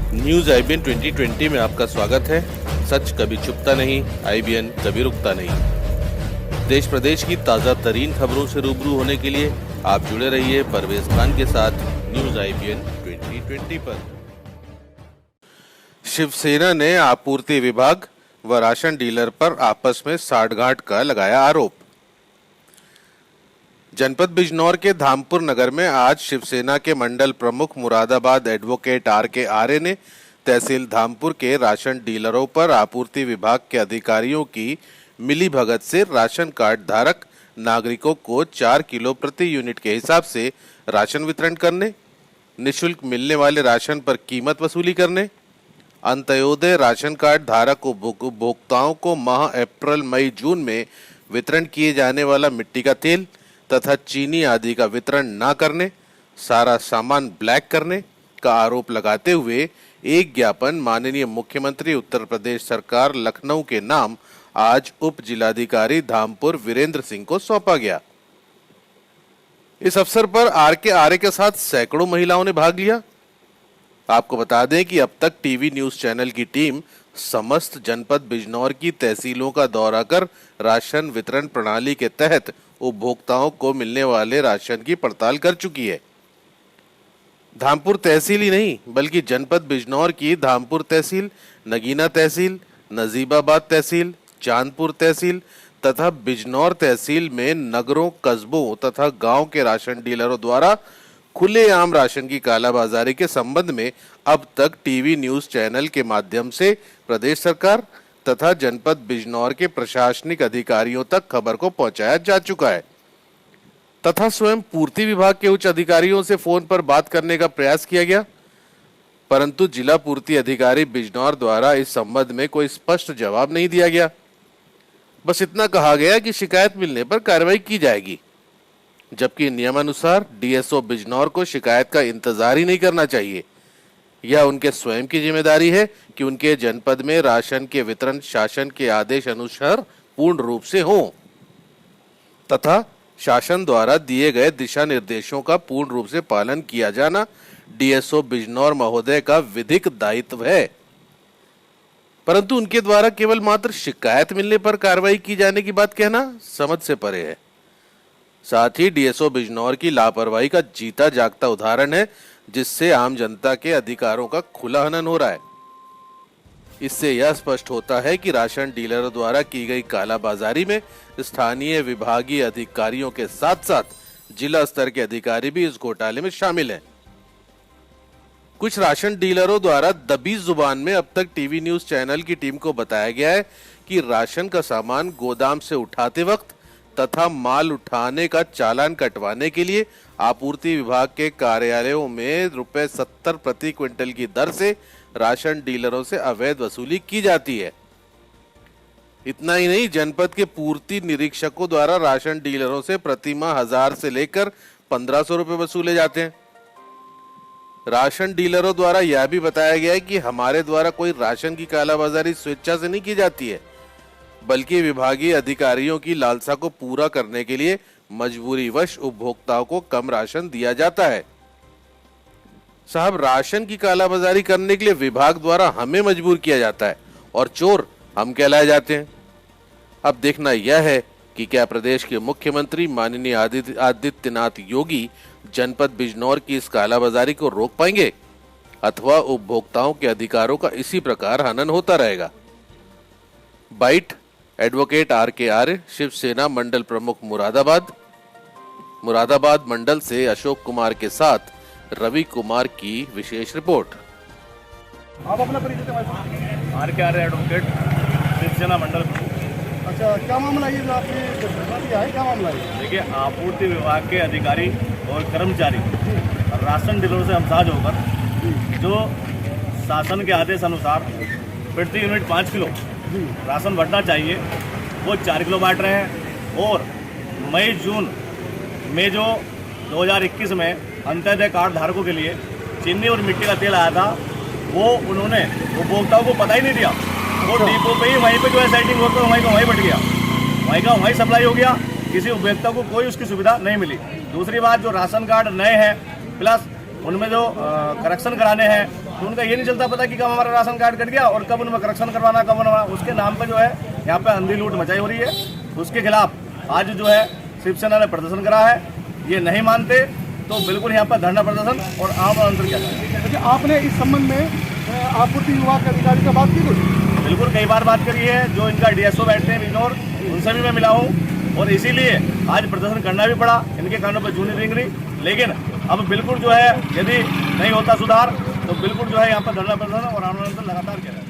News IBN 2020 में आपका स्वागत है। सच कभी छुपता नहीं, आईबीएन कभी रुकता नहीं। देश प्रदेश की ताजा तरीन खबरों से रूबरू होने के लिए आप जुड़े रहिए परवेज खान के साथ न्यूज आईबीएन 2020 पर। शिवसेना ने आपूर्ति विभाग व राशन डीलर पर आपस में साठगांठ का लगाया आरोप। जनपद बिजनौर के धामपुर नगर में आज शिवसेना के मंडल प्रमुख मुरादाबाद एडवोकेट आर.के. आर्य ने तहसील धामपुर के राशन डीलरों पर आपूर्ति विभाग के अधिकारियों की मिलीभगत से राशन कार्ड धारक नागरिकों को 4 किलो प्रति यूनिट के हिसाब से राशन वितरण करने, निःशुल्क मिलने वाले राशन पर कीमत वसूली करने, अंत्योदय राशन कार्ड धारक उपभोक्ताओं को माह अप्रैल, मई, जून में वितरण किए जाने वाला मिट्टी का तेल तथा चीनी आदि का वितरण न करने, सारा सामान ब्लैक करने का आरोप लगाते हुए एक ज्ञापन माननीय मुख्यमंत्री उत्तर प्रदेश सरकार लखनऊ के नाम आज उप जिलाधिकारी धामपुर वीरेंद्र सिंह को सौंपा गया। इस अवसर पर आर.के. आर्य के साथ सैकड़ों महिलाओं ने भाग लिया। आपको बता दें कि अब तक टीवी न्यूज चैनल की टीम समस्त जनपद बिजनौर की तहसीलों का दौरा कर राशन वितरण प्रणाली के तहत उपभोक्ताओं को मिलने वाले राशन की पड़ताल कर चुकी है। धामपुर तहसील ही नहीं बल्कि जनपद बिजनौर की धामपुर तहसील, नगीना तहसील, नजीबाबाद तहसील, चांदपुर तहसील तथा बिजनौर तहसील में नगरों, कस्बों तथा गांव के राशन डीलरों द्वारा खुलेआम राशन की कालाबाजारी के संबंध में अब तक टीवी न्यूज चैनल के माध्यम से प्रदेश सरकार तथा जनपद बिजनौर के प्रशासनिक अधिकारियों तक खबर को पहुंचाया जा चुका है तथा स्वयं पूर्ति विभाग के उच्च अधिकारियों से फोन पर बात करने का प्रयास किया गया, परंतु जिला पूर्ति अधिकारी बिजनौर द्वारा इस संबंध में कोई स्पष्ट जवाब नहीं दिया गया। बस इतना कहा गया कि शिकायत मिलने पर कार्रवाई की जाएगी, जबकि नियमानुसार डीएसओ बिजनौर को शिकायत का इंतजार ही नहीं करना चाहिए। यह उनके स्वयं की जिम्मेदारी है कि उनके जनपद में राशन के वितरण शासन के आदेश अनुसार पूर्ण रूप से हो तथा शासन द्वारा दिए गए दिशा निर्देशों का पूर्ण रूप से पालन किया जाना डीएसओ बिजनौर महोदय का विधिक दायित्व है। परंतु उनके द्वारा केवल मात्र शिकायत मिलने पर कार्रवाई की जाने की बात कहना समझ से परे है। साथ ही डीएसओ बिजनौर की लापरवाही का जीता जागता उदाहरण है, जिससे आम जनता के अधिकारों का खुला हनन हो रहा है। इससे यह स्पष्ट होता है कि राशन डीलरों द्वारा की गई कालाबाजारी में स्थानीय विभागीय अधिकारियों के साथ साथ जिला स्तर के अधिकारी भी इस घोटाले में शामिल हैं। कुछ राशन डीलरों द्वारा दबी जुबान में अब तक टीवी न्यूज चैनल की टीम को बताया गया है कि राशन का सामान गोदाम से उठाते वक्त तथा माल उठाने का चालान कटवाने के लिए आपूर्ति विभाग के कार्यालयों में ₹70 प्रति क्विंटल की दर से राशन डीलरों से अवैध वसूली की जाती है। इतना ही नहीं, जनपद के पूर्ति निरीक्षकों द्वारा राशन डीलरों से प्रतिमाह 1000 से लेकर 1500 रुपए वसूले जाते हैं। राशन डीलरों द्वारा यह भी बताया गया है कि हमारे द्वारा कोई राशन की कालाबाजारी स्वेच्छा से नहीं की जाती है, बल्कि विभागीय अधिकारियों की लालसा को पूरा करने के लिए मजबूरीवश उपभोक्ताओं को कम राशन दिया जाता है। साहब, राशन की कालाबाजारी करने के लिए विभाग द्वारा हमें मजबूर किया जाता है और चोर हम कहलाए जाते हैं। अब देखना यह है कि क्या प्रदेश के मुख्यमंत्री माननीय आदित्यनाथ योगी जनपद बिजनौर की इस कालाबाजारी को रोक पाएंगे अथवा उपभोक्ताओं के अधिकारों का इसी प्रकार हनन होता रहेगा। Bite advocate R K. Arya, Shiv Sena मंडल प्रमुख मुरादाबाद मंडल से अशोक कुमार के साथ रवि कुमार की विशेष रिपोर्ट। आप अपना परिचय दें। आर.के. आर्य एडवोकेट, शिवसेना मंडल। अच्छा, क्या मामला ये जो आपने घटना दिया है, क्या मामला है? देखिए, आपूर्ति विभाग के अधिकारी और कर्मचारी राशन डीलरों से हमसाज होकर जो शासन के आदेश अनुसार प्रति यूनिट 5 किलो राशन बढ़ना चाहिए वो 4 किलो बांट रहे हैं। और मई जून में जो 2021 में अंत्योदय कार्ड धारकों के लिए चीनी और मिट्टी का तेल आया था, वो उन्होंने उपभोक्ताओं को पता ही नहीं दिया। वो डिपो पे ही वहीं पे जो है सेटिंग होकर वहीं का वहीं बट गया, वहीं का वहीं सप्लाई हो गया। किसी उपभोक्ता को कोई उसकी सुविधा नहीं मिली। दूसरी बात, जो राशन कार्ड नए हैं प्लस उनमें जो करेक्शन कराने हैं तो उनका ये नहीं चलता पता कि कब हमारा राशन कार्ड कट गया और कब उनमें करेक्शन करवाना, कब उनमें उसके नाम पे जो है यहाँ पे अंधी लूट मचाई हो रही है। उसके खिलाफ आज जो है शिवसेना ने प्रदर्शन करा है। ये नहीं मानते तो बिल्कुल यहाँ पर धरना प्रदर्शन और आम आंदोलन किया जाएगा। अच्छा, आपने इस संबंध में आपूर्ति विभाग के अधिकारी से बात की कुछ? बिल्कुल कई बार बात करी है। जो इनका डीएसओ बैठते हैं बिजनौर, उनसे भी मैं मिला हूँ और इसीलिए आज प्रदर्शन करना भी पड़ा। इनके कानों पर जूनी रेंग रही, लेकिन अब बिल्कुल जो है यदि नहीं होता सुधार तो बिल्कुल जो है यहाँ पर धरना प्रदर्शन और आंदोलन लगातार किया जाएगा।